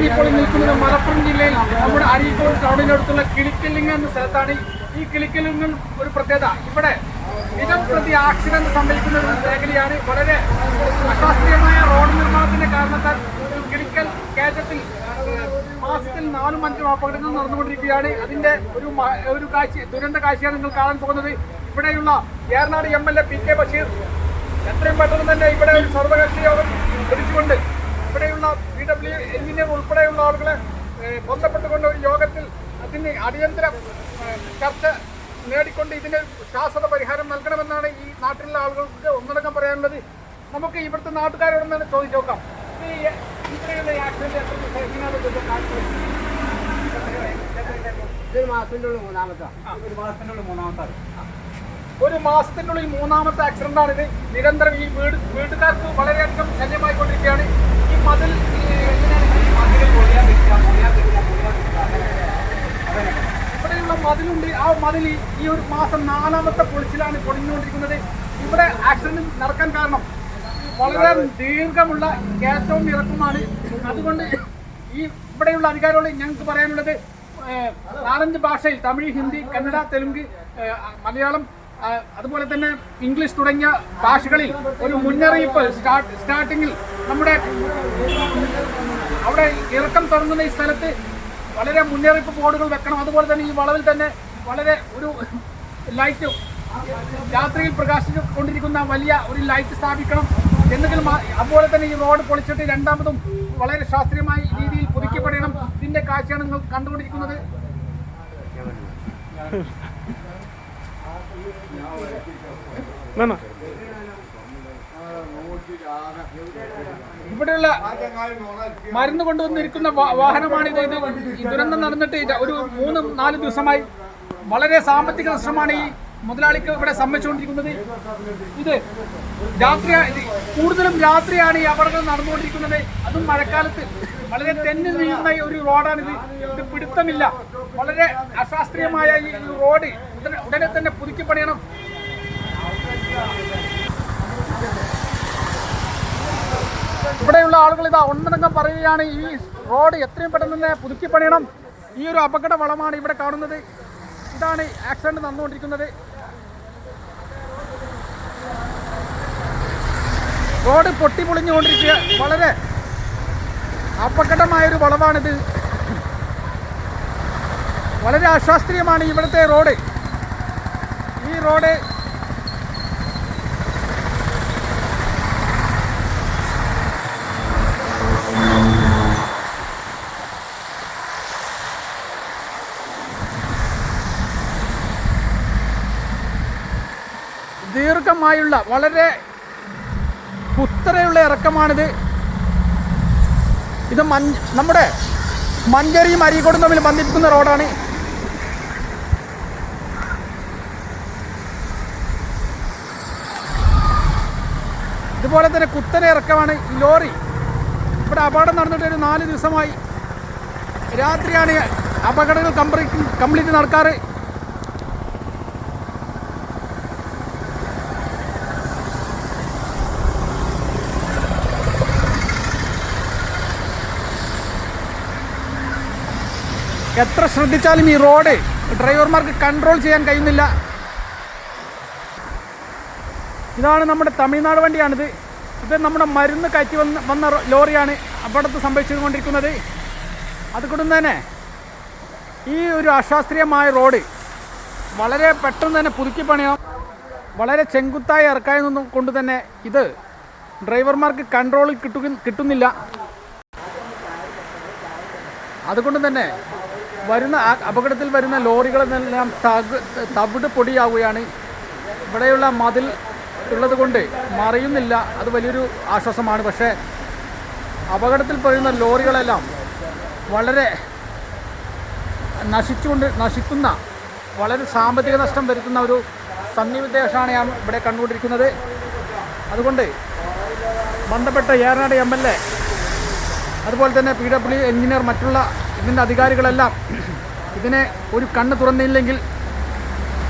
ഞാനിപ്പോൾ നിൽക്കുന്നത് മലപ്പുറം ജില്ലയിൽ നമ്മുടെ അരീക്കോട് ടൗണിനടുത്തുള്ള കിളിക്കല്ലിങ്ങ എന്ന സ്ഥലത്താണ്. ഈ കിളിക്കല്ലിങ്ങൽ ഒരു പ്രത്യേകത, ഇവിടെ ദിനം പ്രതി ആക്സിഡന്റ് സംഭവിക്കുന്ന ഒരു മേഖലയാണ്. വളരെ അശാസ്ത്രീയമായ റോഡ് നിർമ്മാണത്തിന്റെ കാരണത്താൽ കിളിക്കൽ കയറ്റത്തിൽ മാസത്തിൽ 4-5 അപകടങ്ങൾ നടന്നുകൊണ്ടിരിക്കുകയാണ്. അതിന്റെ ഒരു കാഴ്ച, ദുരന്ത കാഴ്ചയാണ് നിങ്ങൾ കാണാൻ പോകുന്നത്. ഇവിടെയുള്ള ഏറനാട് MLA PK ബഷീർ എത്രയും പെട്ടെന്ന് തന്നെ ഇവിടെ ഒരു സർവകക്ഷി യോഗം വിളിച്ചുകൊണ്ട് ഇവിടെയുള്ള PW എഞ്ചിനീയർ ഉൾപ്പെടെയുള്ള ആളുകളെ ബന്ധപ്പെട്ടുകൊണ്ട് ഒരു യോഗത്തിൽ അതിന് അടിയന്തര ചർച്ച നേടിക്കൊണ്ട് ഇതിന് ശാശ്വത പരിഹാരം നൽകണമെന്നാണ് ഈ നാട്ടിലുള്ള ആളുകൾക്ക് ഒന്നടങ്കം പറയാനുള്ളത്. നമുക്ക് ഇവിടുത്തെ നാട്ടുകാരോട് തന്നെ ചോദിച്ചു നോക്കാം. ഇത്രയുള്ള ആക്സിഡന്റ് ഒരു മാസത്തിനുള്ളിൽ മൂന്നാമത്തെ ആക്സിഡന്റ് ആണിത്. നിരന്തരം ഈ വീട്ടുകാർക്ക് വളരെയധികം ശല്യമായിക്കൊണ്ടിരിക്കുകയാണ്. ഈ മതിൽ ഇവിടെയുള്ള മതിലുണ്ട്. ആ മതിൽ ഈ ഒരു മാസം 4ാമത്തെ പൊളിച്ചിലാണ് പൊളിഞ്ഞുകൊണ്ടിരിക്കുന്നത്. ഇവിടെ ആക്സിഡന്റ് നടക്കാൻ കാരണം വളരെ ദീർഘമുള്ള കയറ്റവും ഇറക്കുമാണ്. അതുകൊണ്ട് ഈ ഇവിടെയുള്ള അധികാരികളോട് ഞങ്ങൾക്ക് പറയാനുള്ളത് 4-5 ഭാഷയിൽ തമിഴ്, ഹിന്ദി, കന്നഡ, തെലുങ്ക്, മലയാളം, അതുപോലെ തന്നെ ഇംഗ്ലീഷ് തുടങ്ങിയ ഭാഷകളിൽ ഒരു മുന്നറിയിപ്പ് സ്റ്റാർട്ടിങ്ങിൽ നമ്മുടെ അവിടെ ഇറക്കം തുടങ്ങുന്ന ഈ സ്ഥലത്ത് വളരെ മുന്നറിയിപ്പ് ബോർഡുകൾ വെക്കണം. അതുപോലെ തന്നെ ഈ വളവിൽ തന്നെ വളരെ ഒരു ലൈറ്റ്, രാത്രിയിൽ പ്രകാശിച്ചുകൊണ്ടിരിക്കുന്ന വലിയ ഒരു ലൈറ്റ് സ്ഥാപിക്കണം. എന്തെങ്കിലും അതുപോലെ തന്നെ ഈ റോഡ് പൊളിച്ചിട്ട് രണ്ടാമതും വളരെ ശാസ്ത്രീയമായ രീതിയിൽ പുതുക്കിപ്പണിയണം. ഇതിന്റെ കാഴ്ചയാണ് നിങ്ങൾ കണ്ടുകൊണ്ടിരിക്കുന്നത്. ഇവിടെയുള്ള മരുന്ന് കൊണ്ടുവന്നിരിക്കുന്ന വാഹനമാണിത്. ഈ ദുരന്തം നടന്നിട്ട് ഒരു 3-4 ദിവസമായി വളരെ സാമ്പത്തിക നഷ്ടമാണ് ഈ മുതലാളിക്ക് ഇവിടെ സംഭവിച്ചുകൊണ്ടിരിക്കുന്നത്. ഇത് കൂടുതലും രാത്രിയാണ് ഈ അപകടം നടന്നുകൊണ്ടിരിക്കുന്നത്. അതും മഴക്കാലത്ത് വളരെ തെന്നി നീങ്ങുന്ന ഒരു റോഡാണിത്. ഇത് പിടുത്തമില്ല. വളരെ അശാസ്ത്രീയമായ ഈ റോഡ് ഉടനെ തന്നെ പുതുക്കി പണിയണം. ഇവിടെയുള്ള ആളുകൾ ഇതാ ഒന്നടങ്കം പറയുകയാണ്, ഈ റോഡ് എത്രയും പെട്ടെന്ന് തന്നെ പുതുക്കി പണിയണം. ഈ ഒരു അപകട വളമാണ് ഇവിടെ കാണുന്നത്. ഇതാണ് ആക്സിഡന്റ് നടന്നുകൊണ്ടിരിക്കുന്നത്. റോഡ് പൊട്ടിപ്പൊളിഞ്ഞുകൊണ്ടിരിക്കുക. വളരെ അപകടമായൊരു വളവാണിത്. വളരെ അശാസ്ത്രീയമാണ് ഇവിടുത്തെ റോഡ്. ഈ റോഡ് ദീർഘമായുള്ള വളരെ കുത്തനെയുള്ള ഇറക്കമാണിത്. ഇത് നമ്മുടെ മഞ്ചേരിയും അരീക്കോടും തമ്മിൽ ബന്ധിപ്പിക്കുന്ന റോഡാണ്. ഇതുപോലെ തന്നെ കുത്തനെ ഇറക്കമാണ് ഈ ലോറി. ഇവിടെ അപകടം നടന്നിട്ട് ഒരു 4 ദിവസമായി. രാത്രിയാണ് അപകടങ്ങൾ കംപ്ലീറ്റ് നടക്കാറ്. എത്ര ശ്രദ്ധിച്ചാലും ഈ റോഡ് ഡ്രൈവർമാർക്ക് കൺട്രോൾ ചെയ്യാൻ കഴിയുന്നില്ല. ഇതാണ് നമ്മുടെ തമിഴ്നാട് വണ്ടിയാണിത്. ഇത് നമ്മുടെ മരുന്ന് കയറ്റി വന്ന ലോറിയാണ് അപകടത്ത് സംഭവിച്ചുകൊണ്ടിരിക്കുന്നത്. അതുകൊണ്ട് തന്നെ ഈ ഒരു അശാസ്ത്രീയമായ റോഡ് വളരെ പെട്ടെന്ന് തന്നെ പുതുക്കി പണിയണം. വളരെ ചെങ്കുത്തായി ഇറക്കായത് കൊണ്ട് തന്നെ ഇത് ഡ്രൈവർമാർക്ക് കൺട്രോൾ കിട്ടുന്നില്ല. അതുകൊണ്ട് തന്നെ വരുന്ന അപകടത്തിൽ വരുന്ന ലോറികളെല്ലാം തവിട് പൊടിയാവുകയാണ്. ഇവിടെയുള്ള മതിൽ ഉള്ളത് കൊണ്ട് മറിയുന്നില്ല. അത് വലിയൊരു ആശ്വാസമാണ്. പക്ഷേ അപകടത്തിൽ പെടുന്ന ലോറികളെല്ലാം വളരെ നശിക്കുന്ന വളരെ സാമ്പത്തിക നഷ്ടം വരുത്തുന്ന ഒരു സന്നിവേശമാണ് ഞാൻ ഇവിടെ കണ്ടുകൊണ്ടിരിക്കുന്നത്. അതുകൊണ്ട് ബന്ധപ്പെട്ട ഏറനാട് MLA, അതുപോലെ തന്നെ PW എഞ്ചിനീയർ, മറ്റുള്ള ഇതിൻ്റെ അധികാരികളെല്ലാം ഇതിനെ ഒരു കണ്ണ് തുറന്നില്ലെങ്കിൽ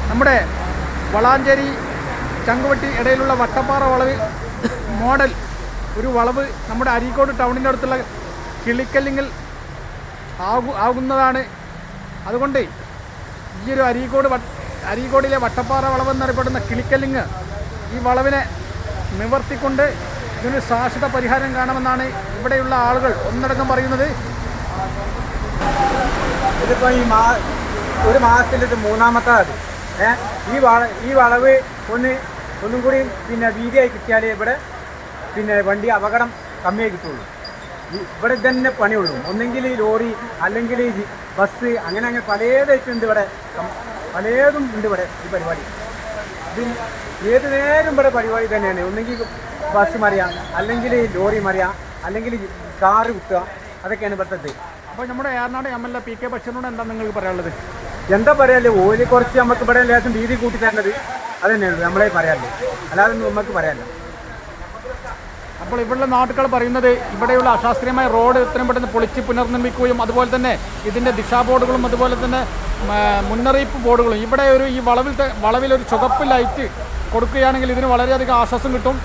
നമ്മുടെ വളാഞ്ചേരി ചങ്കുവട്ടി ഇടയിലുള്ള വട്ടപ്പാറ വളവ് മോഡൽ ഒരു വളവ് നമ്മുടെ അരീക്കോട് ടൗണിൻ്റെ അടുത്തുള്ള കിളിക്കല്ലിങ്ങൽ ആകുന്നതാണ്. അതുകൊണ്ട് ഈ ഒരു അരീക്കോടിലെ വട്ടപ്പാറ വളവ് എന്നറിയപ്പെടുന്ന കിളിക്കല്ലിങ് ഈ വളവിനെ നിവർത്തിക്കൊണ്ട് ഇതിന് ശാശ്വത പരിഹാരം കാണുമെന്നാണ് ഇവിടെയുള്ള ആളുകൾ ഒന്നടങ്കം പറയുന്നത്. ഇതിപ്പോൾ ഒരു മാസത്തിൽ ഇത് മൂന്നാമത്തെ അത് ഈ വളവ് ഒന്നും കൂടി പിന്നെ വീതിയായി കിട്ടിയാലേ ഇവിടെ പിന്നെ വണ്ടി അപകടം കമ്മിയായി കിട്ടുള്ളൂ. ഇവിടെ തന്നെ പണിയുള്ളൂ. ഒന്നെങ്കിൽ ലോറി അല്ലെങ്കിൽ ബസ് അങ്ങനെ പലതായിട്ടുണ്ട് ഇവിടെ, പലതും ഉണ്ട് ഇവിടെ ഈ പരിപാടി. ഇത് ഏത് നേരം ഇവിടെ പരിപാടി തന്നെയാണ്. ഒന്നെങ്കിൽ ബസ് മറിയാം, അല്ലെങ്കിൽ ലോറി മറിയാം, അല്ലെങ്കിൽ കാറ് കുത്തുക, അതൊക്കെയാണ് ഇവിടുത്തെ. അപ്പോൾ നമ്മുടെ ഏറനാട് MLA PK ബഷീറിനോട് എന്താ നിങ്ങൾക്ക് പറയാനുള്ളത്? എന്താ പറയാല്ലേ, ഓല് കുറച്ച് നമുക്ക് ഇവിടെ ലേശം വീതി കൂട്ടി തരുന്നത് അത് തന്നെയുള്ളൂ നമ്മളെ പറയാനുള്ളൂ, അല്ലാതെ നമുക്ക് പറയാനില്ല. അപ്പോൾ ഇവിടെയുള്ള നാട്ടുകാർ പറയുന്നത് ഇവിടെയുള്ള അശാസ്ത്രീയമായ റോഡ് എത്രയും പെട്ടെന്ന് പൊളിച്ച് പുനർനിർമ്മിക്കുകയും അതുപോലെ തന്നെ ഇതിൻ്റെ ദിശാ ബോർഡുകളും അതുപോലെ തന്നെ മുന്നറിയിപ്പ് ബോർഡുകളും ഇവിടെ ഈ വളവിൽ ഒരു ചുവപ്പ് ലൈറ്റ് കൊടുക്കുകയാണെങ്കിൽ ഇതിന് വളരെയധികം ആശ്വാസം കിട്ടും.